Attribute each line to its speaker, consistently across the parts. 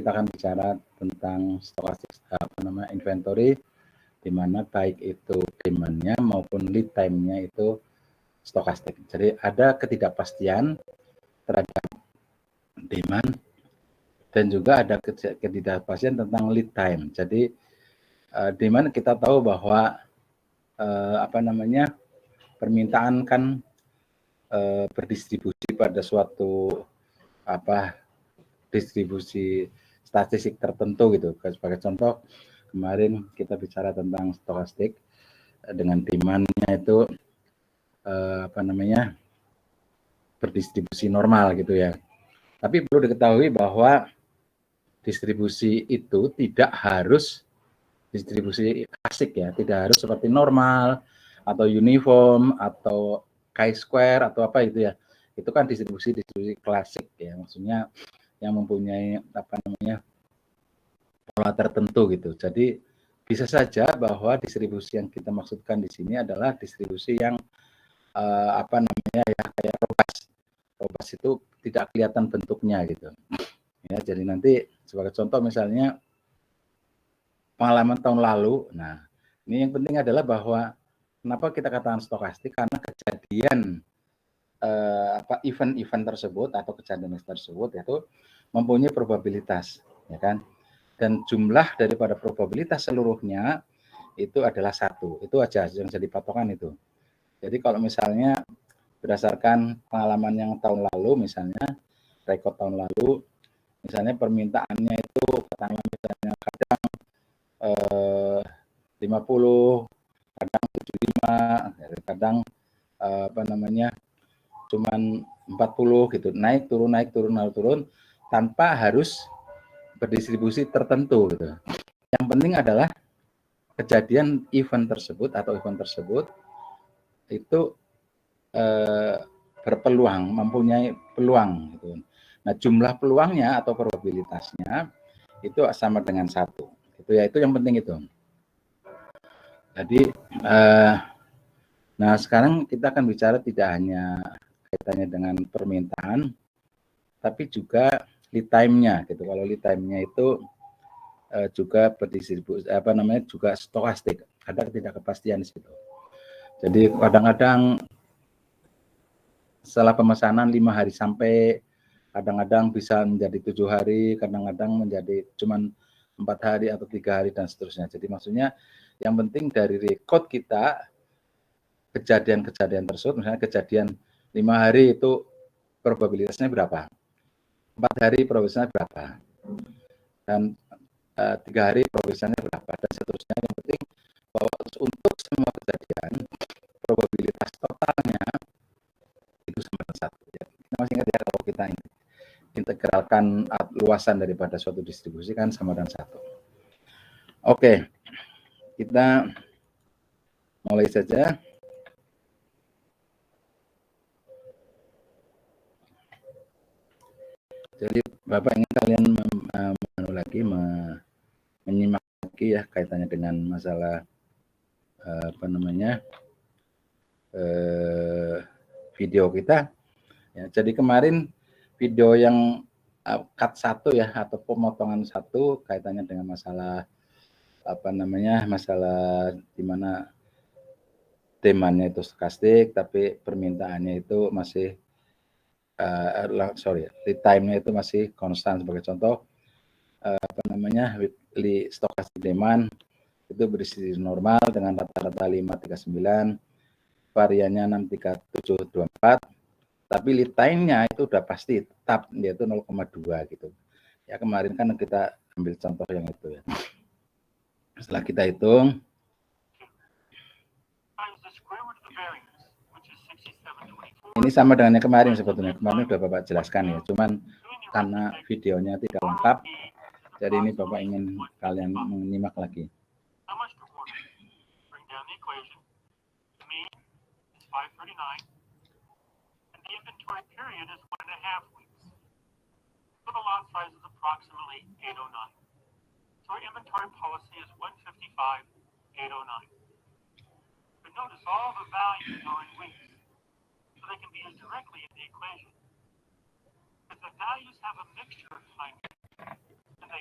Speaker 1: kita akan bicara tentang stokastik inventory, di mana baik itu demand-nya maupun lead time-nya itu stokastik. Jadi ada ketidakpastian terhadap demand dan juga ada ketidakpastian tentang lead time. Jadi demand kita tahu bahwa permintaan kan berdistribusi pada suatu distribusi statistik tertentu gitu. Sebagai contoh, kemarin kita bicara tentang stokastik dengan demand-nya itu berdistribusi normal gitu ya. Tapi perlu diketahui bahwa distribusi itu tidak harus distribusi klasik ya, tidak harus seperti normal atau uniform atau chi-square atau apa itu ya. Itu kan distribusi klasik ya, maksudnya yang mempunyai pola tertentu gitu. Jadi bisa saja bahwa distribusi yang kita maksudkan di sini adalah distribusi yang kayak robas itu tidak kelihatan bentuknya gitu. Ya, jadi nanti sebagai contoh misalnya pengalaman tahun lalu. Nah, ini yang penting adalah bahwa kenapa kita katakan stokastik, karena kejadian event-event tersebut atau kejadian tersebut itu mempunyai probabilitas, ya kan? Dan jumlah daripada probabilitas seluruhnya itu adalah 1. Itu aja yang jadi patokan itu. Jadi kalau misalnya berdasarkan pengalaman yang tahun lalu, misalnya rekod tahun lalu, misalnya permintaannya itu kadang 50, kadang 75, kadang cuman 40 gitu, naik turun tanpa harus berdistribusi tertentu gitu. Yang penting adalah kejadian event tersebut itu berpeluang, mempunyai peluang gitu. Nah, jumlah peluangnya atau probabilitasnya itu sama dengan 1. Itu ya, itu yang penting itu. Jadi nah sekarang kita akan bicara tidak hanya kaitannya dengan permintaan, tapi juga lead time-nya gitu. Kalau lead time-nya itu juga berdistribusi juga stokastik, ada ketidakpastian di situ. Jadi kadang-kadang setelah pemesanan 5 hari sampai, kadang-kadang bisa menjadi 7 hari, kadang-kadang menjadi cuman 4 hari atau 3 hari dan seterusnya. Jadi maksudnya yang penting dari rekod kita kejadian-kejadian tersebut, misalnya kejadian 5 hari itu probabilitasnya berapa, 4 hari probabilitasnya berapa, dan 3 hari probabilitasnya berapa, dan seterusnya. Yang penting bahwa untuk semua kejadian probabilitas totalnya itu sama dengan 1 ya. Kita masih ingat ya, kalau kita integralkan luasan daripada suatu distribusi kan sama dengan 1. Oke, kita mulai saja. Jadi Bapak ingin kalian menyimak lagi ya kaitannya dengan masalah video kita. Ya, jadi kemarin video yang cut 1 ya, atau pemotongan 1 kaitannya dengan masalah masalah di mana demand-nya itu stokastik tapi permintaannya itu masih lead time-nya itu masih konstan. Sebagai contoh weekly stokastik demand itu berisi normal dengan rata-rata 539, variannya 63724, tapi lead time-nya itu udah pasti tetap yaitu 0,2 gitu. Ya kemarin kan kita ambil contoh yang itu ya. Setelah kita hitung, ini sama dengan yang kemarin sebetulnya. Kemarin sudah Bapak jelaskan ya, cuman karena videonya tidak lengkap, jadi ini Bapak ingin kalian menyimak lagi.
Speaker 2: Notice all the values are in weeks, so they can be used directly in the equation. If the values have a mixture of time, and they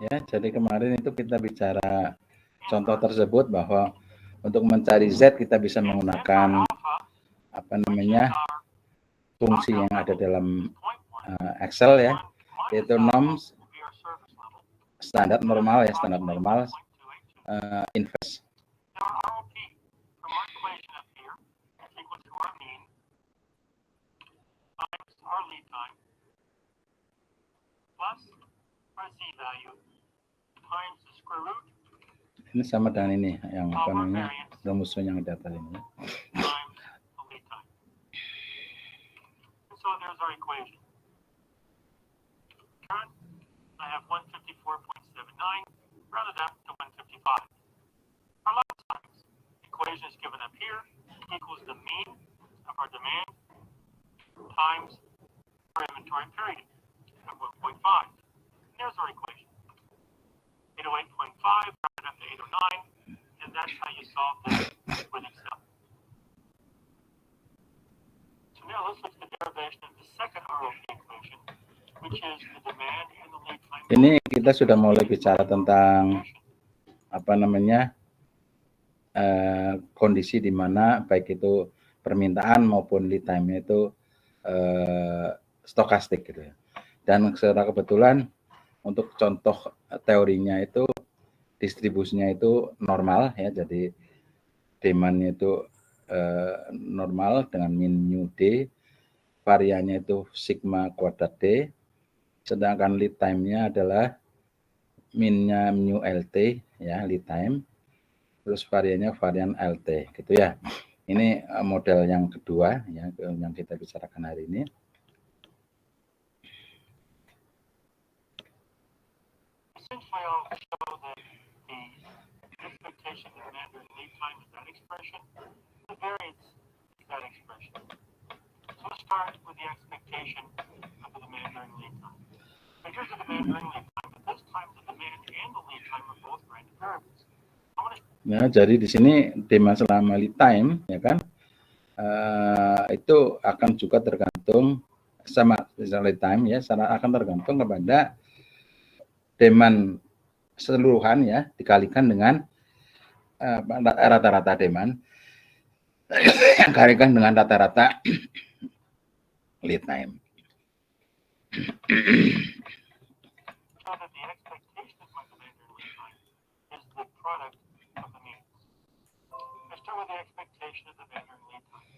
Speaker 1: Ya, jadi kemarin itu kita bicara contoh tersebut bahwa untuk mencari Z kita bisa menggunakan apa namanya fungsi yang ada dalam Excel ya, yaitu norms standar normal ya, standar normal inverse. Ini sama dengan ini yang apa namanya rumusnya yang data ini.
Speaker 2: So there's our equation. Current, I have 154.79, rounded up to 155. Our last times, equation is given up here, equals the mean of our demand times our inventory period at 1.5. There's our equation. 808.5 rounded up to 809, and that's how you solve this with Excel. So now let's look at the derivation of the second ROP equation, which is the demand and the lead time.
Speaker 1: Ini kita sudah mulai bicara tentang apa namanya kondisi di mana baik itu permintaan maupun lead time itu stokastik gitu ya. Dan secara kebetulan untuk contoh teorinya itu distribusinya itu normal ya, jadi demand-nya itu normal dengan min mu D, variannya itu sigma kuadrat D, sedangkan lead time-nya adalah min-nya mu LT ya, lead time, terus variannya varian LT gitu ya. Ini model yang kedua ya, yang kita bicarakan hari ini.
Speaker 2: Essentially, I'll show that the expectation of demand during lead time is that expression, the variance is that expression. So let's start with the expectation of the demand during lead time. So here's the demand during lead time, but this time the demand and the lead time are both random variables.
Speaker 1: Ya, jadi di sini demand selama lead time ya kan, itu akan juga tergantung sama lead time ya, akan tergantung kepada demand keseluruhan ya dikalikan dengan rata-rata demand dikalikan dengan rata-rata lead time.
Speaker 2: So that the expectation of my demand during lead time is the product of the means. Let's start with the expectation of demand during lead time.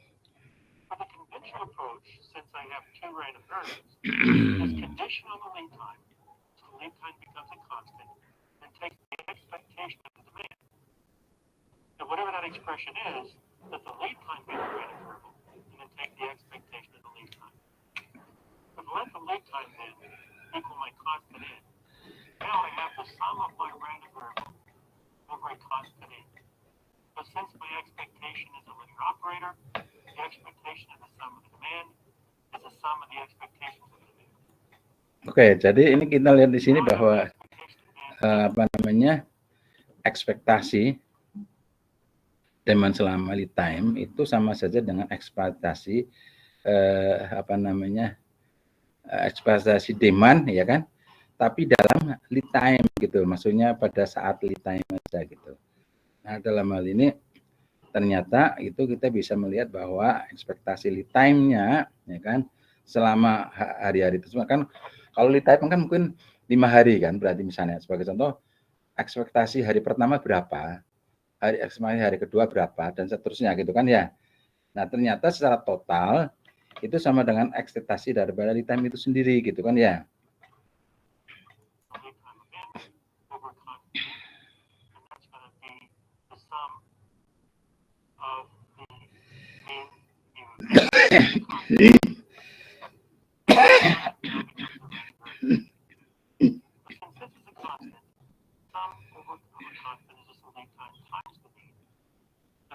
Speaker 2: For the conventional approach, since I have two random variables, is condition on the lead time, so the lead time becomes a constant, and takes the expectation of the demand. So whatever that expression is, let the lead time be the random variable, and then take the expectation of the lead time. But let the lead time then equal my constant n. Now I have the sum of my random variable over a constant n. But since my expectation is a linear operator, the expectation of the sum of the demand is the sum of the expectations of the demand.
Speaker 1: Oke, jadi ini kita lihat di sini bahwa apa namanya ekspektasi demand selama lead time itu sama saja dengan ekspektasi apa namanya ekspektasi demand ya kan, tapi dalam lead time gitu, maksudnya pada saat lead time aja gitu. Nah dalam hal ini ternyata itu kita bisa melihat bahwa ekspektasi lead time-nya ya kan selama hari-hari tersebut kan, kalau lead time kan mungkin 5 hari kan, berarti misalnya sebagai contoh ekspektasi hari pertama berapa, ekspektasi hari kedua berapa, dan seterusnya gitu kan ya. Nah ternyata secara total itu sama dengan ekspektasi daripada lead time itu sendiri gitu kan ya.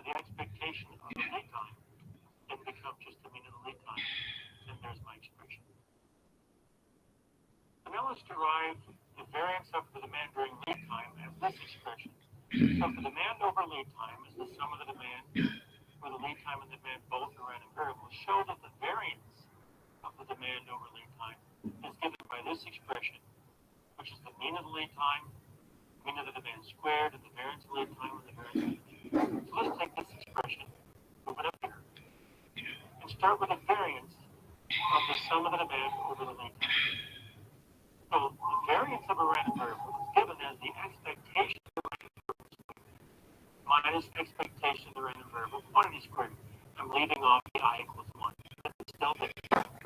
Speaker 2: The expectation of the lead time then becomes just the mean of the lead time. Then there's my expression. So now let's derive the variance of the demand during lead time as this expression. So if the demand over lead time is the sum of the demand, where the lead time and the demand both are random variables, show that the variance of the demand over lead time is given by this expression, which is the mean mean of the lead time, mean of the demand squared, and the variance of lead time and the variance of the demand. So let's take this expression, move it up here, and start with a variance of the sum of the demand over the lead time. So the variance of a random variable is given as the expectation of the random variable minus expectation of the random variable quantity squared. I'm leaving off the I equals 1. It's still there.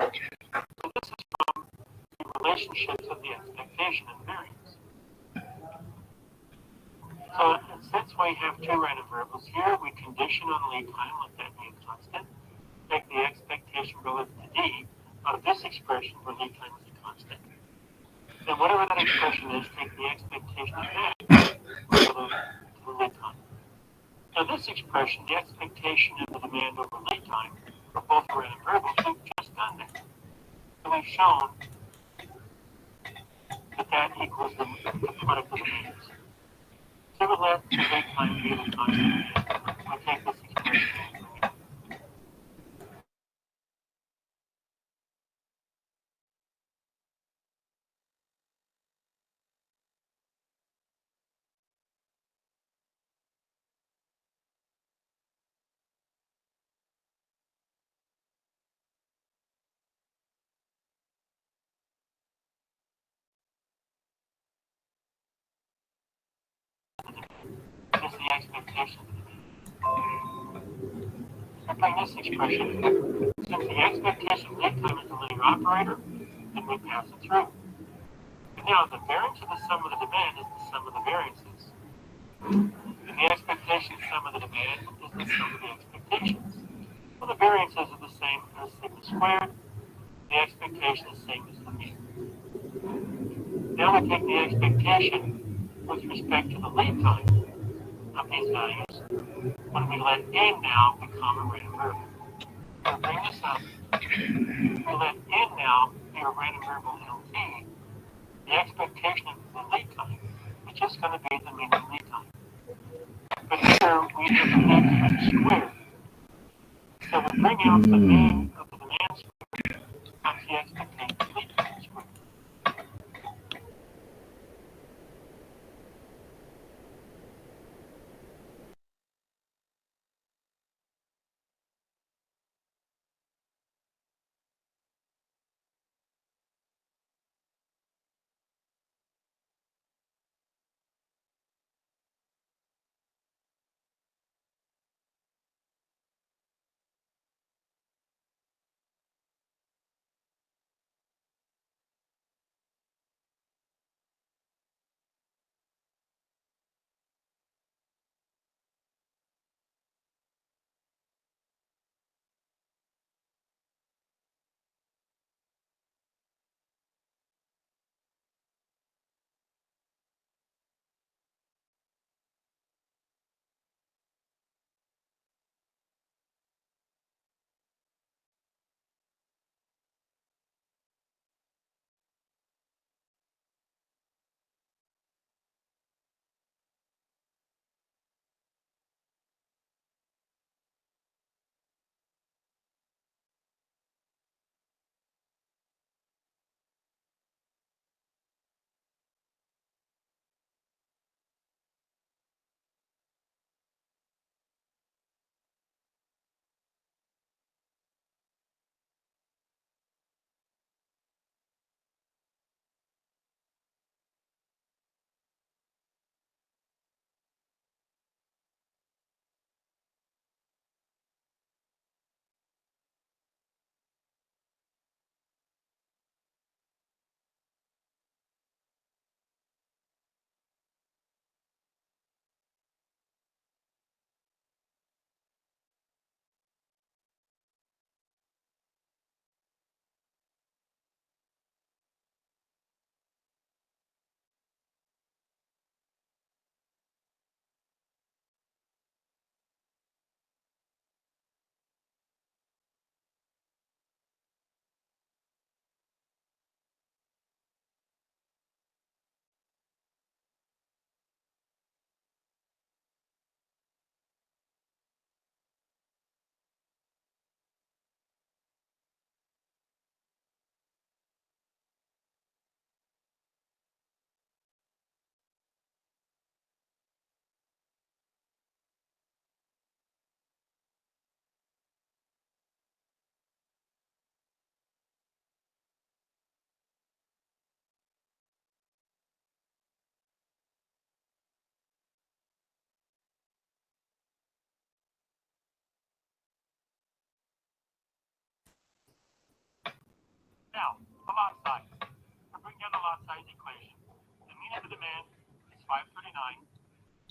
Speaker 2: So this is from the relationships of the expectation and the variance. So since we have two random variables here, we condition on lead time, let that be a constant. Take the expectation relative to D out of this expression where lead time is a constant. Then whatever that expression is, take the expectation of that relative to the lead time. Now this expression, the expectation of the demand over lead time, for both random variables, we've just done that. So we've shown that that equals the product of the demands. So we let the lead time be the constant. We take this expression and bring it up. This is the expectation of the demand. Applying this expression, since the expectation of lead time is a linear operator, then we pass it through. And now the variance of the sum of the demand is the sum of the variances. And the expectation sum of the demand is the sum of the expectations. Well, the variances are the same as sigma squared. The expectation is the same as the mean. Now we take the expectation with respect to the lead time of these values when we let n now become a random variable. We'll bring this up. We let n now be a random variable LT. The expectation of the lead time is just going to be the mean of lead time. But here we have the lead time squared. So we bring out the mean of the demand squared times the expectation of the lead time squared.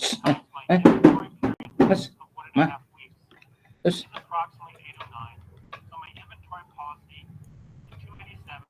Speaker 2: Besides my inventory period
Speaker 1: Mas,
Speaker 2: of 1.5
Speaker 1: mah,
Speaker 2: weeks,
Speaker 1: terus
Speaker 2: which is approximately 809. So my inventory policy is 287.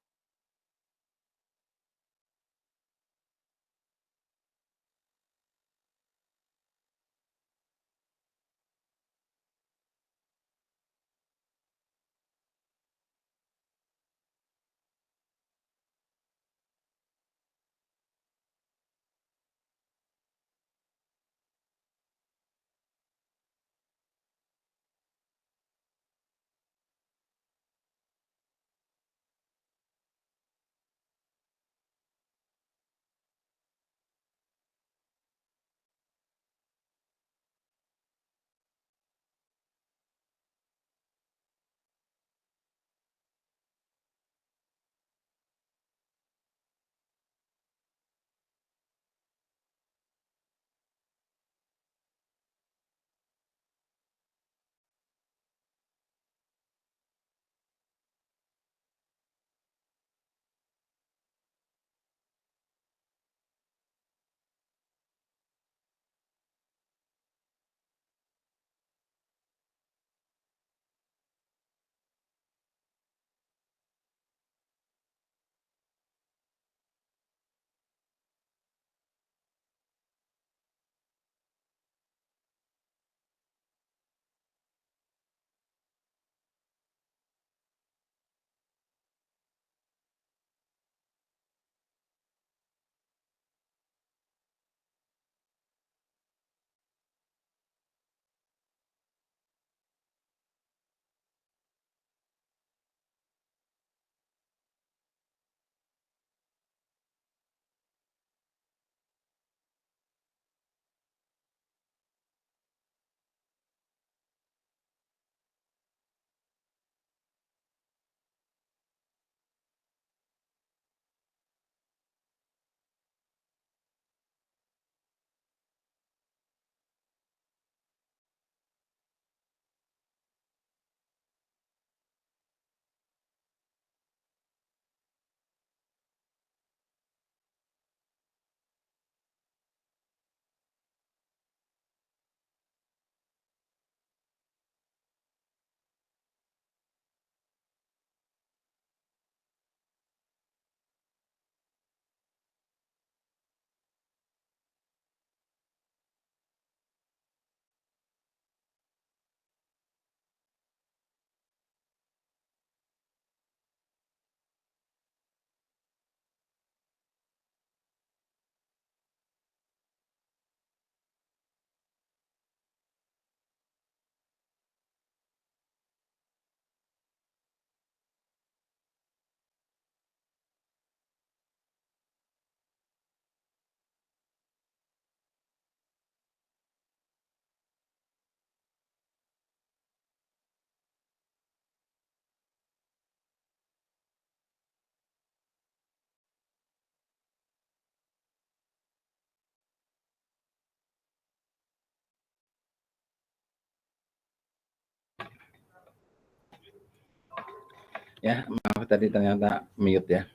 Speaker 1: ya maaf tadi ternyata mute ya.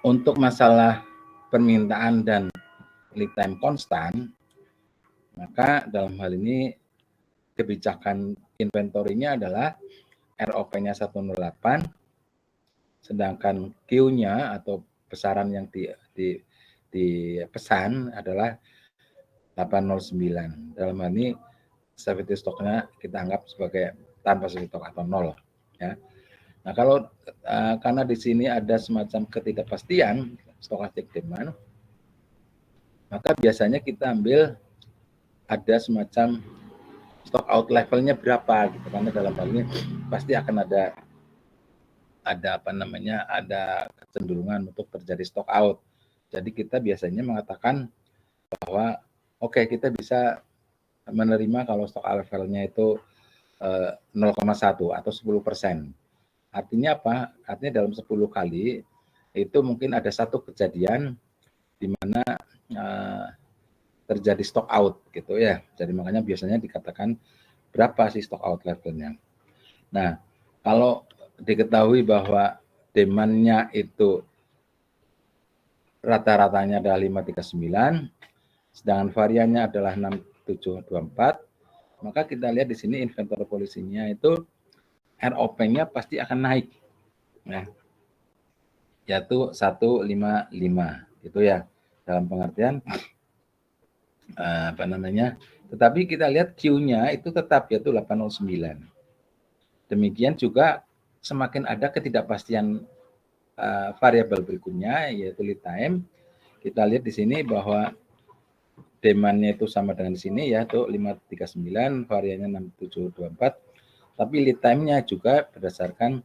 Speaker 1: Untuk masalah permintaan dan lead time konstan, maka dalam hal ini kebijakan inventory-nya adalah ROP-nya 108, sedangkan Q-nya atau besaran yang dipesan adalah 809. Dalam hal ini safety stock-nya kita anggap sebagai tanpa safety stock atau nol. Ya. Nah kalau karena di sini ada semacam ketidakpastian stochastic demand, maka biasanya kita ambil ada semacam stock out levelnya berapa gitu, karena dalam hal ini pasti akan ada kecenderungan untuk terjadi stock out. Jadi kita biasanya mengatakan bahwa oke, kita bisa menerima kalau stock out levelnya itu 0,1 atau 10%. Artinya apa? Artinya dalam 10 kali itu mungkin ada satu kejadian di mana terjadi stock out gitu ya. Jadi makanya biasanya dikatakan berapa sih stock out levelnya. Nah, kalau diketahui bahwa demand-nya itu rata-ratanya adalah 539, sedangkan variannya adalah 6724, maka kita lihat di sini inventory policy-nya itu ROP-nya pasti akan naik, ya, yaitu 155, itu ya, dalam pengertian apa namanya. Tetapi kita lihat Q-nya itu tetap yaitu 809. Demikian juga semakin ada ketidakpastian variabel berikutnya yaitu lead time. Kita lihat di sini bahwa demand-nya itu sama dengan di sini ya, itu 539, variannya 6724. Tapi lead time-nya juga berdasarkan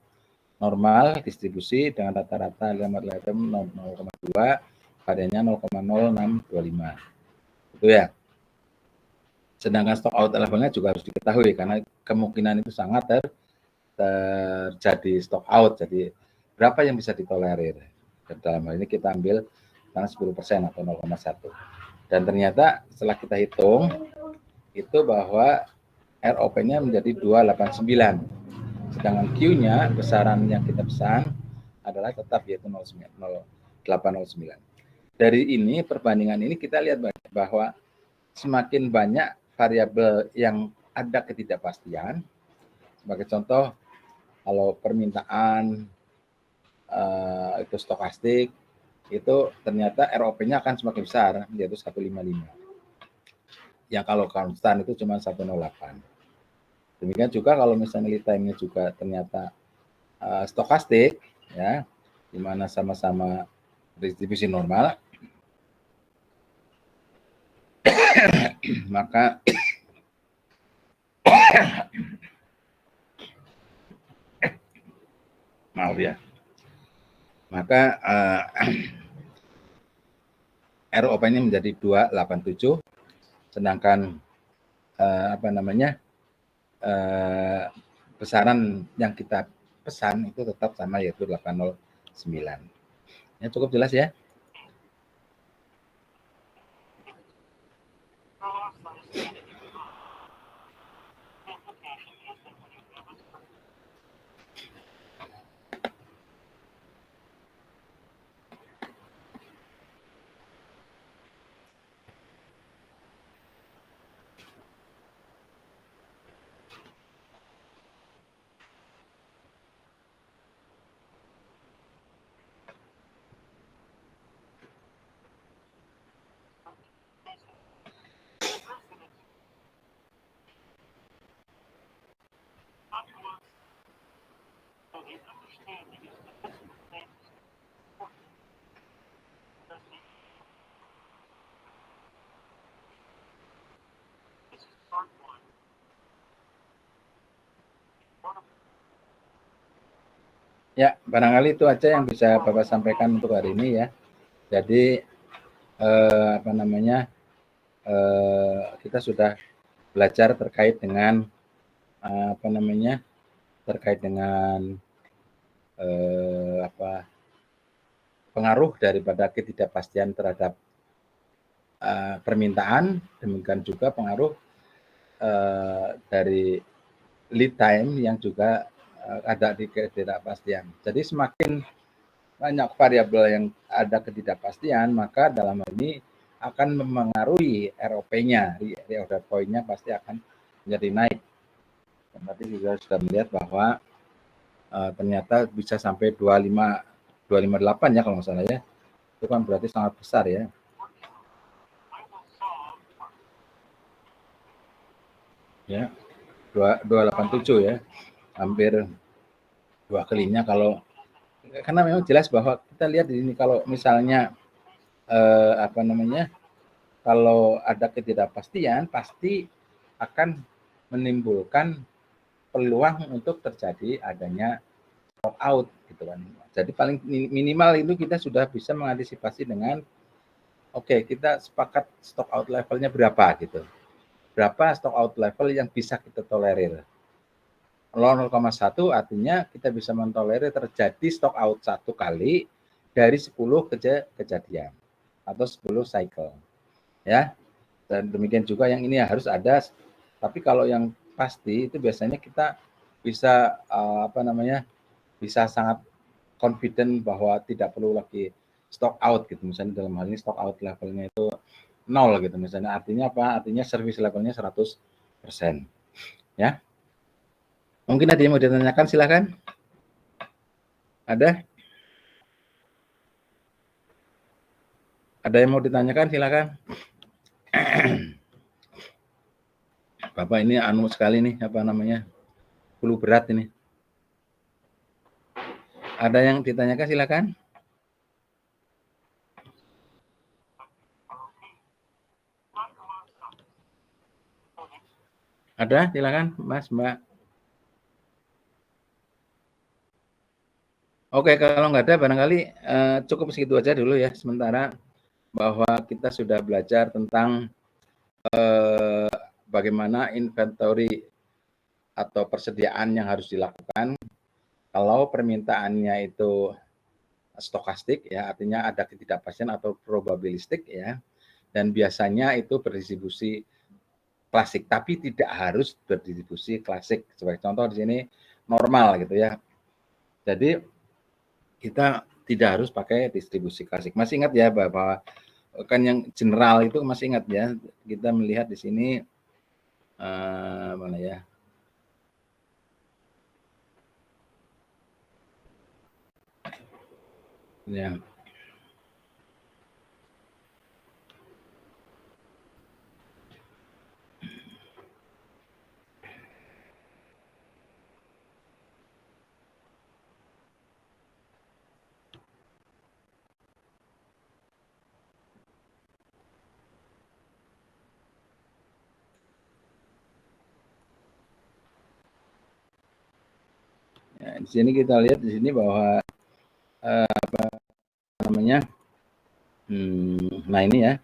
Speaker 1: normal distribusi dengan rata-rata lembar item 0,2, variannya 0,0625. Itu ya. Sedangkan stock out levelnya juga harus diketahui karena kemungkinan itu sangat terjadi stock out. Jadi berapa yang bisa ditolerir? Dalam hal ini kita ambil karena 10% atau 0,1. Dan ternyata setelah kita hitung itu bahwa ROP-nya menjadi 289. Sedangkan Q-nya besaran yang kita pesan adalah tetap yaitu 0809. Dari ini perbandingan ini kita lihat bahwa semakin banyak variabel yang ada ketidakpastian. Sebagai contoh, kalau permintaan itu stokastik, itu ternyata ROP-nya akan semakin besar, yaitu 155. Yang kalau konstan itu cuma 108. Demikian juga kalau misalnya lead time-nya juga ternyata stokastik, ya, di mana sama-sama distribusi normal, maka maaf ya, maka ROP-nya menjadi 287, sedangkan apa namanya besaran yang kita pesan itu tetap sama yaitu 809. Ya, cukup jelas ya. Ya, barangkali itu aja yang bisa Bapak sampaikan untuk hari ini ya. Jadi apa namanya kita sudah belajar terkait dengan apa namanya terkait dengan apa pengaruh daripada ketidakpastian terhadap permintaan, demikian juga pengaruh dari lead time yang juga ada di ketidakpastian. Jadi semakin banyak variabel yang ada ketidakpastian, maka dalam hal ini akan memengaruhi ROP-nya, reorder point-nya pasti akan menjadi naik. Dan tadi juga sudah melihat bahwa ternyata bisa sampai 258 ya kalau nggak salah ya. Itu kan berarti sangat besar ya. Ya, 287 ya. Hampir 2 kalinya kalau karena memang jelas bahwa kita lihat di sini kalau misalnya apa namanya kalau ada ketidakpastian pasti akan menimbulkan peluang untuk terjadi adanya stock out gitu kan. Jadi paling minimal itu kita sudah bisa mengantisipasi dengan oke, kita sepakat stock out levelnya berapa gitu. Berapa stock out level yang bisa kita tolerir. 0,1 artinya kita bisa mentolerir terjadi stock out 1 kali dari 10 kejadian atau 10 cycle. Ya. Dan demikian juga yang ini harus ada, tapi kalau yang pasti itu biasanya kita bisa apa namanya bisa sangat confident bahwa tidak perlu lagi stock out gitu. Misalnya dalam hal ini stock out levelnya itu 0 gitu misalnya. Artinya apa? Artinya service levelnya 100%. Ya. Mungkin ada yang mau ditanyakan, silakan. Ada? Ada yang mau ditanyakan, silakan. Bapak ini anu sekali nih, apa namanya? Flu berat ini. Ada yang ditanyakan, silakan. Ada, silakan, Mas, Mbak. Oke, kalau nggak ada, barangkali cukup segitu aja dulu ya, sementara bahwa kita sudah belajar tentang bagaimana inventory atau persediaan yang harus dilakukan kalau permintaannya itu stokastik ya, artinya ada ketidakpastian atau probabilistik ya, dan biasanya itu berdistribusi klasik, tapi tidak harus berdistribusi klasik. Sebagai contoh di sini normal gitu ya. Jadi kita tidak harus pakai distribusi klasik. Masih ingat ya bahwa kan yang general itu masih ingat ya, kita melihat di sini mana ya? Ya. Ya, di sini kita lihat di sini bahwa apa namanya? Nah ini ya.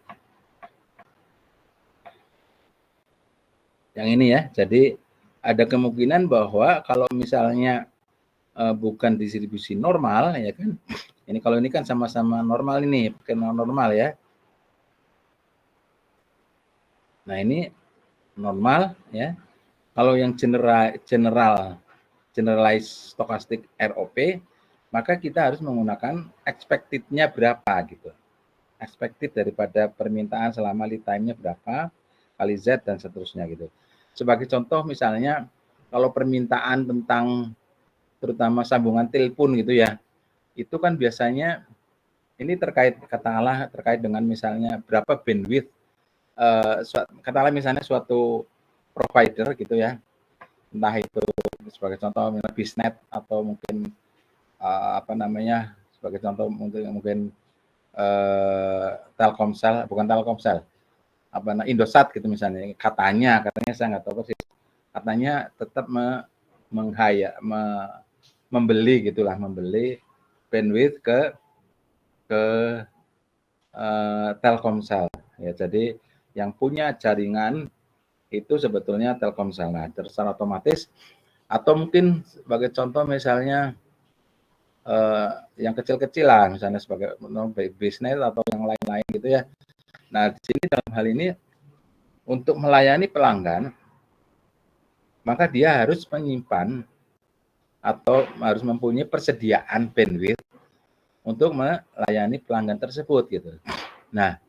Speaker 1: Yang ini ya. Jadi ada kemungkinan bahwa kalau misalnya bukan distribusi normal ya kan. Ini kalau ini kan sama-sama normal ini, bukan normal ya. Nah, ini normal ya. Kalau yang generalized stochastic ROP, maka kita harus menggunakan expected-nya berapa gitu. Expected daripada permintaan selama lead time-nya berapa kali Z dan seterusnya gitu. Sebagai contoh misalnya kalau permintaan tentang terutama sambungan telepon gitu ya, itu kan biasanya ini katakanlah terkait dengan misalnya berapa bandwidth katakanlah misalnya suatu provider gitu ya, entah itu sebagai contoh misalnya Bisnet atau mungkin apa namanya sebagai contoh mungkin Telkomsel, bukan Telkomsel, apa Indosat gitu misalnya, katanya saya nggak tahu sih, katanya tetap membeli gitulah, membeli bandwidth ke Telkomsel ya. Jadi yang punya jaringan itu sebetulnya Telkomsel. Nah, secara otomatis atau mungkin sebagai contoh misalnya yang kecil-kecil lah, misalnya sebagai bisnis atau yang lain-lain gitu ya. Nah, di sini dalam hal ini untuk melayani pelanggan, maka dia harus menyimpan atau harus mempunyai persediaan bandwidth untuk melayani pelanggan tersebut gitu. Nah,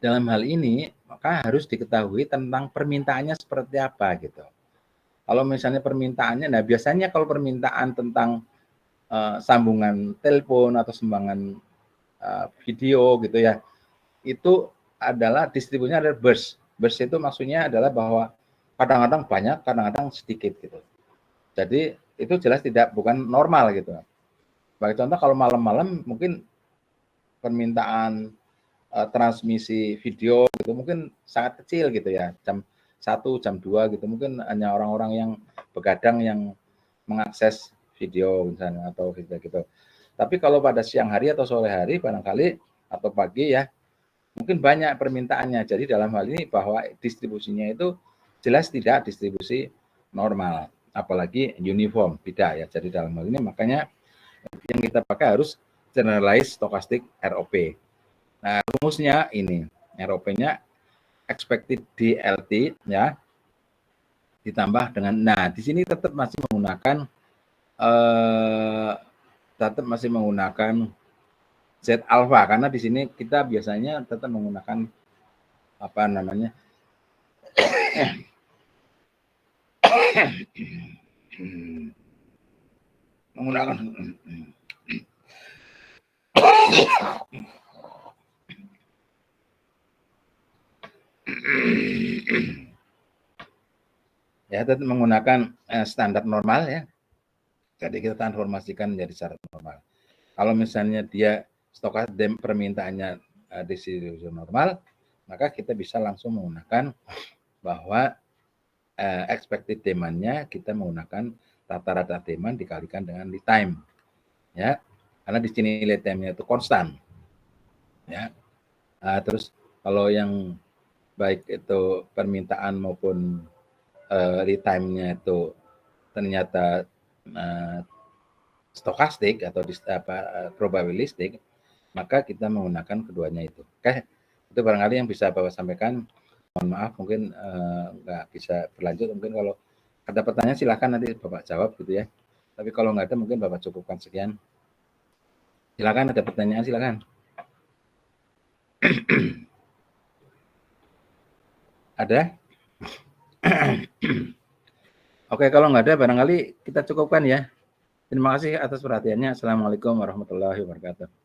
Speaker 1: dalam hal ini maka harus diketahui tentang permintaannya seperti apa gitu. Kalau misalnya permintaannya, nah biasanya kalau permintaan tentang sambungan telepon atau sambungan video gitu ya, itu adalah distribusinya adalah burst. Burst itu maksudnya adalah bahwa kadang-kadang banyak, kadang-kadang sedikit gitu. Jadi itu jelas bukan normal gitu. Sebagai contoh kalau malam-malam mungkin permintaan transmisi video gitu mungkin sangat kecil gitu ya, jam 1, jam 2 gitu, mungkin hanya orang-orang yang begadang yang mengakses video misalnya atau gitu. Tapi kalau pada siang hari atau sore hari barangkali atau pagi ya, mungkin banyak permintaannya. Jadi dalam hal ini bahwa distribusinya itu jelas tidak distribusi normal, apalagi uniform, tidak ya. Jadi dalam hal ini makanya yang kita pakai harus generalized stochastic ROP. Nah, rumusnya ini, ROP-nya expected DLT ya, ditambah dengan, nah di sini tetap masih menggunakan Z alpha, karena di sini kita biasanya tetap menggunakan apa namanya menggunakan ya tetap menggunakan standar normal ya. Jadi kita transformasikan menjadi syarat normal. Kalau misalnya dia stokastik permintaannya distribusi normal, maka kita bisa langsung menggunakan bahwa expected demand-nya kita menggunakan rata-rata demand dikalikan dengan lead time. Ya. Karena di sini lead time-nya itu konstan. Ya. Terus kalau yang baik itu permintaan maupun lead time-nya itu ternyata stokastik atau probabilistik, maka kita menggunakan keduanya itu. Oke, itu barangkali yang bisa Bapak sampaikan. Mohon maaf mungkin nggak bisa berlanjut. Mungkin kalau ada pertanyaan silakan nanti Bapak jawab gitu ya. Tapi kalau nggak ada mungkin Bapak cukupkan sekian. Silakan, ada pertanyaan silakan. Ada? Oke, kalau nggak ada barangkali kita cukupkan ya. Terima kasih atas perhatiannya. Assalamualaikum warahmatullahi wabarakatuh.